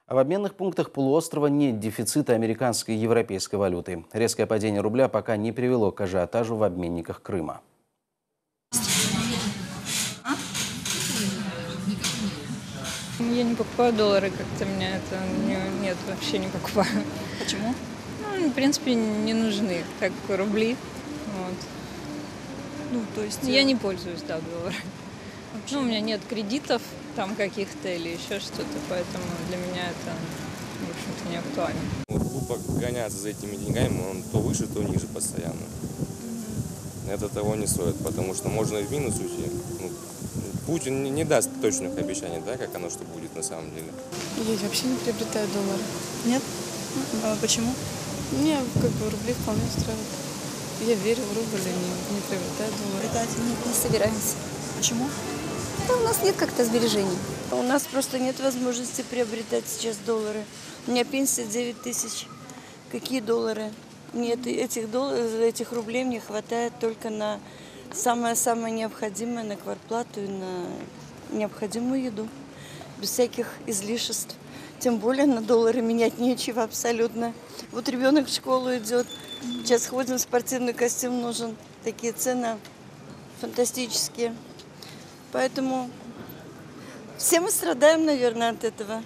А в обменных пунктах полуострова нет дефицита американской и европейской валюты. Резкое падение рубля пока не привело к ажиотажу в обменниках Крыма. Я не покупаю доллары, как-то меня это нет, вообще не покупаю. Почему? Ну, в принципе, не нужны, как рубли. Вот. Ну, то есть... Я не пользуюсь, да, долларами. вообще Ну, у меня нет кредитов там каких-то или еще что-то, поэтому для меня это, в общем-то, не актуально. Глупо гоняться за этими деньгами, он то выше, то ниже постоянно. Это того не стоит, потому что можно и в минус уйти. Ну, Путин не даст точных обещаний, да, как оно что будет на самом деле. Я вообще не приобретаю доллары. Нет? А почему? Мне как бы рубли вполне устраивают. Я верю в рубль и не приобретаю доллары. Приобретать? Не собираемся. Почему? Да, у нас нет как-то сбережений. У нас просто нет возможности приобретать сейчас доллары. У меня пенсия 9 тысяч. Какие доллары? Нет, этих рублей мне хватает только на самое-самое необходимое, на квартплату и на необходимую еду. Без всяких излишеств. Тем более на доллары менять нечего абсолютно. Вот ребенок в школу идет. Сейчас ходим, спортивный костюм нужен. Такие цены фантастические. Поэтому все мы страдаем, наверное, от этого.